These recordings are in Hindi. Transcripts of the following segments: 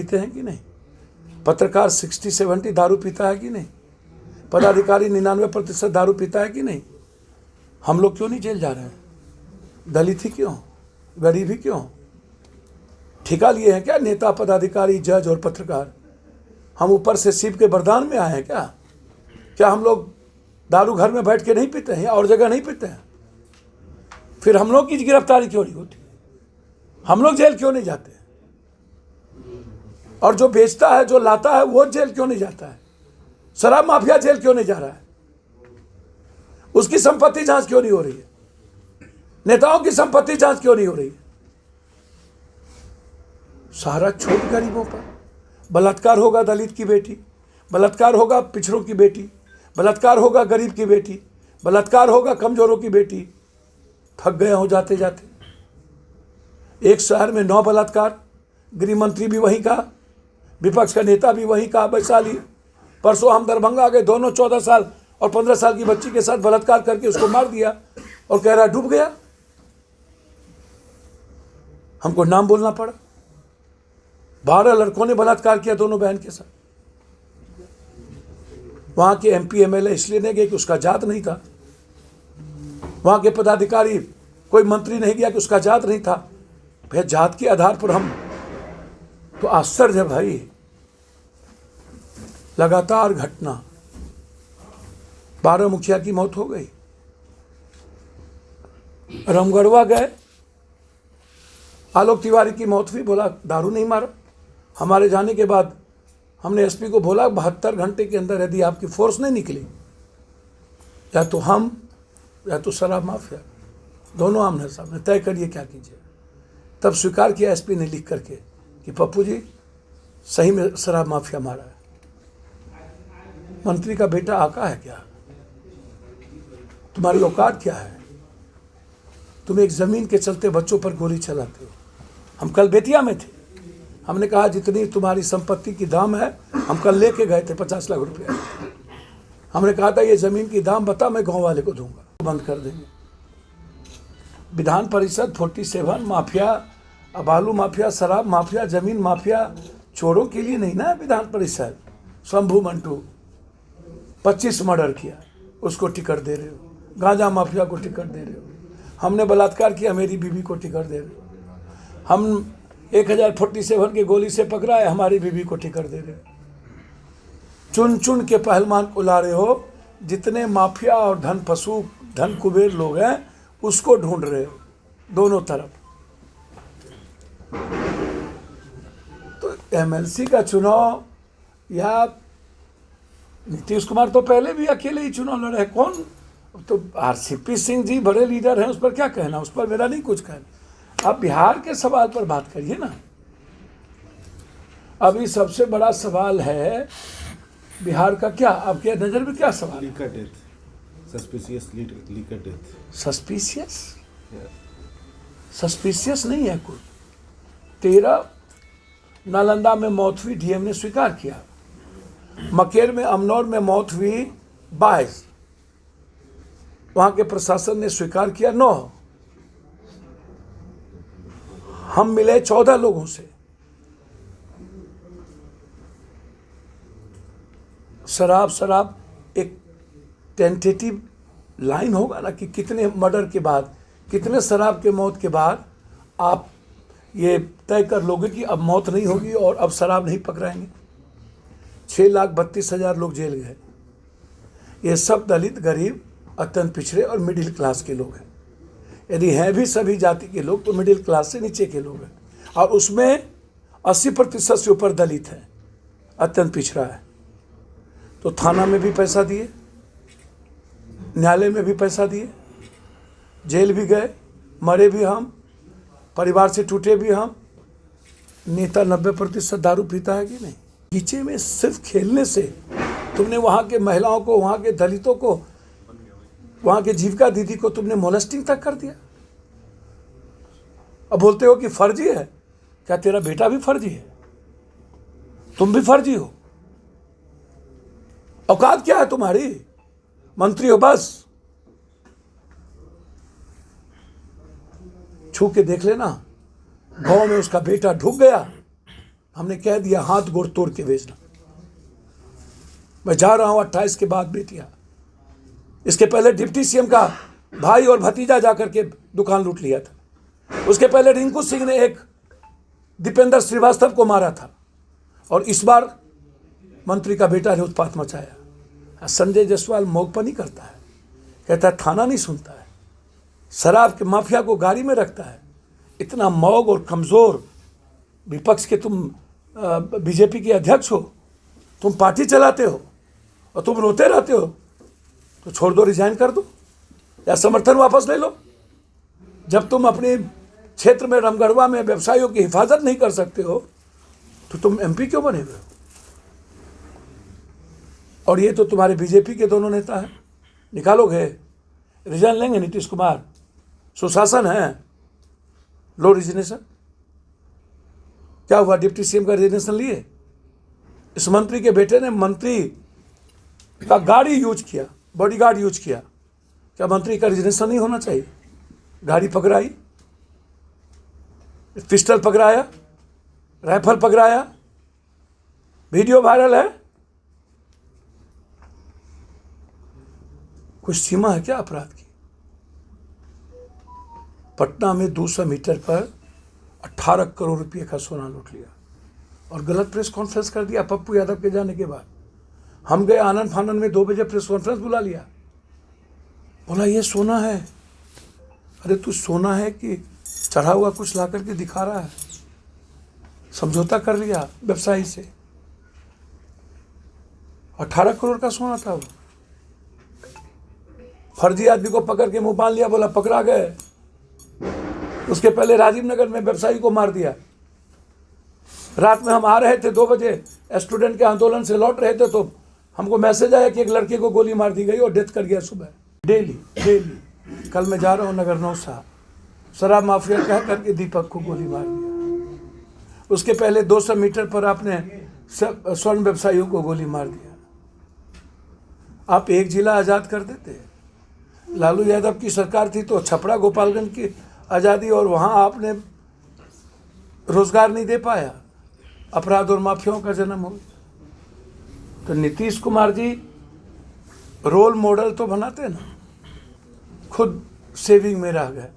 पीते हैं कि नहीं? पत्रकार 60-70 दारू पीता है कि नहीं? पदाधिकारी 99% दारू पीता है कि नहीं? हम लोग क्यों नहीं जेल जा रहे हैं? दलित ही क्यों? गरीब ही क्यों? ठिका लिए हैं क्या नेता, पदाधिकारी, जज और पत्रकार? हम ऊपर से शिव के वरदान में आए हैं क्या? क्या हम लोग दारू घर में बैठ के नहीं पीते हैं और जगह नहीं पीते हैं? फिर हम लोग की गिरफ्तारी क्यों नहीं होती? हम लोग जेल क्यों नहीं जाते? और जो बेचता है, जो लाता है, वो जेल क्यों नहीं जाता है? शराब माफिया जेल क्यों नहीं जा रहा है? उसकी संपत्ति जांच क्यों नहीं हो रही है? नेताओं की संपत्ति जांच क्यों नहीं हो रही है? सारा छोट गरीबों पर। बलात्कार होगा दलित की बेटी, बलात्कार होगा पिछड़ों की बेटी, बलात्कार होगा गरीब की बेटी, बलात्कार होगा कमजोरों की बेटी। थक गए हो जाते जाते। एक शहर में 9 बलात्कार, गृह मंत्री भी वहीं का, विपक्ष का नेता भी वहीं का, वैशाली। परसों हम दरभंगा गए, दोनों 14 साल और 15 साल की बच्ची के साथ बलात्कार करके उसको मार दिया और कह रहा डूब गया। हमको नाम बोलना पड़ा। 12 लड़कों ने बलात्कार किया दोनों बहन के साथ। वहां के MP MLA इसलिए नहीं गए कि उसका जात नहीं था। वहां के पदाधिकारी, कोई मंत्री नहीं गया कि उसका जात नहीं था। भैया जात के आधार पर हम तो आश्चर्य है भाई। लगातार घटना, 12 मुखिया की मौत हो गई। रामगढ़वा गए, आलोक तिवारी की मौत हुई, बोला दारू नहीं मारा। हमारे जाने के बाद हमने SP को बोला 72 घंटे के अंदर यदि आपकी फोर्स नहीं निकली, या तो हम या तो शराब माफिया, दोनों आमने सामने, तय करिए क्या कीजिए। तब स्वीकार किया SP ने लिख करके कि पप्पू जी सही में शराब माफिया मारा है। मंत्री का बेटा आका है क्या? तुम्हारी औकात क्या है? तुम एक जमीन के चलते बच्चों पर गोली चलाते हो। हम कल बेतिया में थे, हमने कहा जितनी तुम्हारी संपत्ति की दाम है, हम कल लेके गए थे 50 लाख रुपया। हमने कहा था ये जमीन की दाम बता, मैं गांव वाले को दूंगा, बंद कर देंगे। विधान परिषद 47 माफिया, बालू माफिया, शराब माफिया, जमीन माफिया, चोरों के लिए नहीं ना विधान परिषद। शंभू मंटू 25 मर्डर किया, उसको टिकट दे रहे हो। गांजा माफिया को टिकट दे रहे हो। हमने बलात्कार किया, मेरी बीवी को टिकट दे रहे हो। हम 1047 की गोली से पकड़ा है, हमारी बीवी को टिकट दे रहे हो। चुन चुन के पहलवान को ला रहे हो। जितने माफिया और धन पशु, धन कुबेर लोग हैं, उसको ढूंढ रहे हो दोनों तरफ। तो MLC का चुनाव, या नीतीश कुमार तो पहले भी अकेले ही चुनाव लड़े हैं। कौन तो RCP सिंह जी बड़े लीडर हैं, उस पर क्या कहना, उस पर मेरा नहीं कुछ कहना। आप बिहार के सवाल पर बात करिए ना। अभी सबसे बड़ा सवाल है बिहार का। क्या आपके नजर में क्या सवाल है? सस्पिशियस नहीं है कोई। 13 नालंदा में मौत हुई, DM ने स्वीकार किया। मकेर में, अमनौर में मौत हुई 22, वहां के प्रशासन ने स्वीकार किया 9। हम मिले 14 लोगों से। शराब एक टेंटेटिव लाइन होगा ना कि कितने मर्डर के बाद, कितने शराब के मौत के बाद आप ये तय कर लोगे कि अब मौत नहीं होगी और अब शराब नहीं पकड़ाएंगे। 6,32,000 लोग जेल गए। ये सब दलित, गरीब, अत्यंत पिछड़े और मिडिल क्लास के लोग हैं। यदि हैं भी सभी जाति के लोग, तो मिडिल क्लास से नीचे के लोग हैं। और उसमें 80% से ऊपर दलित है, अत्यंत पिछड़ा है। तो थाना में भी पैसा दिए, न्यायालय में भी पैसा दिए, जेल भी गए, मरे भी हम, परिवार से टूटे भी हम। नेता 90% दारू पीता है कि नहीं? बगीचे में सिर्फ खेलने से तुमने वहाँ के महिलाओं को, वहाँ के दलितों को, वहाँ के जीविका दीदी को तुमने मोलेस्टिंग तक कर दिया। अब बोलते हो कि फर्जी है। क्या तेरा बेटा भी फर्जी है? तुम भी फर्जी हो? औकात क्या है तुम्हारी? मंत्री हो बस। छू के देख लेना, गांव में उसका बेटा ढुक गया, हमने कह दिया हाथ गोड़ तोड़ के भेजना। मैं जा रहा हूं 28 के बाद बेटिया। इसके पहले डिप्टी सीएम का भाई और भतीजा जाकर के दुकान लूट लिया था। उसके पहले रिंकू सिंह ने एक दीपेंद्र श्रीवास्तव को मारा था, और इस बार मंत्री का बेटा ने उत्पात मचाया। संजय जायसवाल मौकपनी करता है, कहता है थाना नहीं सुनता है, शराब के माफिया को गाड़ी में रखता है। इतना मौग और कमज़ोर विपक्ष के तुम बीजेपी के अध्यक्ष हो, तुम पार्टी चलाते हो और तुम रोते रहते हो, तो छोड़ दो, रिजाइन कर दो या समर्थन वापस ले लो। जब तुम अपने क्षेत्र में रामगढ़वा में व्यवसायियों की हिफाजत नहीं कर सकते हो तो तुम एमपी क्यों बने हुए हो? और ये तो तुम्हारे बीजेपी के दोनों नेता हैं, निकालोगे, रिजाइन लेंगे नीतीश कुमार। सुशासन है, लो रिजिग्नेशन। क्या हुआ, डिप्टी सीएम का रिजिग्नेशन लिए? इस मंत्री के बेटे ने मंत्री का गाड़ी यूज किया, बॉडीगार्ड यूज किया। क्या मंत्री का रिजिग्नेशन नहीं होना चाहिए? गाड़ी पकड़ाई, पिस्टल पकड़ाया, राइफल पकड़ाया, वीडियो वायरल है। कुछ सीमा है क्या अपराध की? पटना में 200 मीटर पर 18 करोड़ रुपए का सोना लूट लिया और गलत प्रेस कॉन्फ्रेंस कर दिया पप्पू यादव के जाने के बाद। हम गए आनंद फानन में 2 बजे प्रेस कॉन्फ्रेंस बुला लिया, बोला ये सोना है। अरे तू सोना है कि चढ़ा हुआ कुछ ला करके दिखा रहा है? समझौता कर लिया व्यवसायी से, 18 करोड़ का सोना था वो। फर्जी आदमी को पकड़ के मुंह बांध लिया, बोला पकड़ा गए। उसके पहले राजीव नगर में व्यवसायी को मार दिया। रात में हम आ रहे थे 2 बजे, स्टूडेंट के आंदोलन से लौट रहे थे, तो हमको मैसेज आया कि एक लड़के को गोली मार दी गई और डेथ कर गया सुबह। डेली कल मैं जा रहा हूँ नगर नौसा, शराब माफिया कह करके दीपक को गोली मार दिया। उसके पहले 200 मीटर पर आपने स्वर्ण व्यवसायियों को गोली मार दिया। आप एक जिला आज़ाद कर देते। लालू यादव की सरकार थी तो छपरा गोपालगंज की आज़ादी, और वहाँ आपने रोजगार नहीं दे पाया, अपराध और माफियाओं का जन्म हो। तो नीतीश कुमार जी रोल मॉडल तो बनाते ना, खुद सेविंग में रह गए।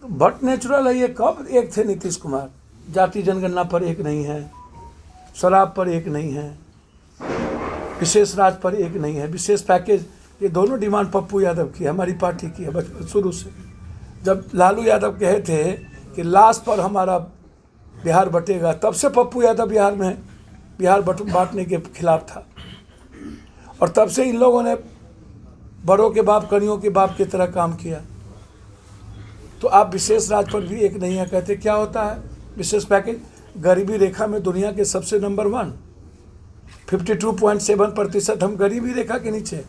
बट नेचुरल है ये। कब एक थे नीतीश कुमार? जाति जनगणना पर एक नहीं है, शराब पर एक नहीं है, विशेष राज पर एक नहीं है, विशेष पैकेज, ये दोनों डिमांड पप्पू यादव की, हमारी पार्टी की है बचपन शुरू से। जब लालू यादव कहे थे कि लास्ट पर हमारा बिहार बटेगा, तब से पप्पू यादव बिहार बांटने के खिलाफ था। और तब से इन लोगों ने बड़ों के बाप कनियों के बाप की तरह काम किया। तो आप विशेष राज पर भी एक नहीं है कहते। क्या होता है विशेष पैकेज? गरीबी रेखा में दुनिया के सबसे नंबर 1, 52.7% हम गरीबी रेखा के नीचे।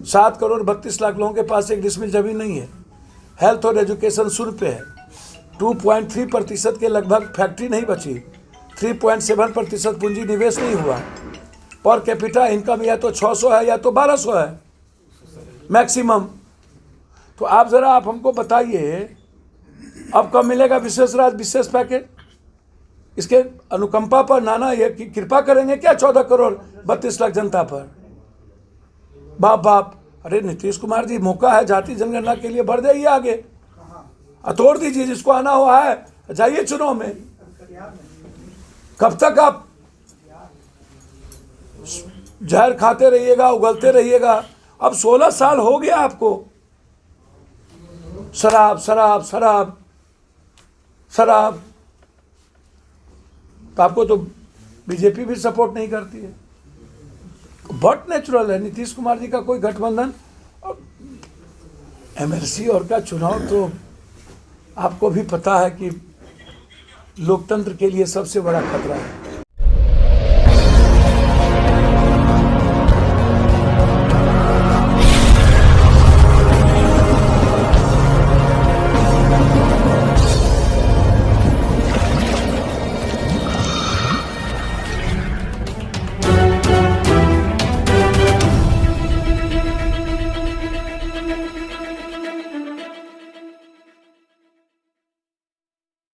7 करोड़ 32 लाख लोगों के पास 1 डिसमिल जमीन नहीं है। हेल्थ और एजुकेशन 0 पे है। 2.3% के लगभग फैक्ट्री नहीं बची। 3.7% पूंजी निवेश नहीं हुआ। पर कैपिटा इनकम या तो 600 है या तो 1200 है मैक्सिमम। तो आप हमको बताइए अब कब मिलेगा विशेष राज, विशेष पैकेज? इसके अनुकंपा पर नाना ये कृपा करेंगे क्या 14 करोड़ 32 लाख जनता पर? बाप अरे नीतीश कुमार जी, मौका है जाति जनगणना के लिए, बढ़ जाइए आगे, तोड़ दीजिए। जिसको आना हुआ है जाइए चुनाव में। कब तक आप जहर खाते रहिएगा, उगलते रहिएगा? अब 16 साल हो गया आपको शराब शराब शराब शराब। तो आपको तो बीजेपी भी सपोर्ट नहीं करती है। बट नेचुरल है नीतीश कुमार जी का कोई गठबंधन। एमएलसी और का चुनाव तो आपको भी पता है कि लोकतंत्र के लिए सबसे बड़ा खतरा है।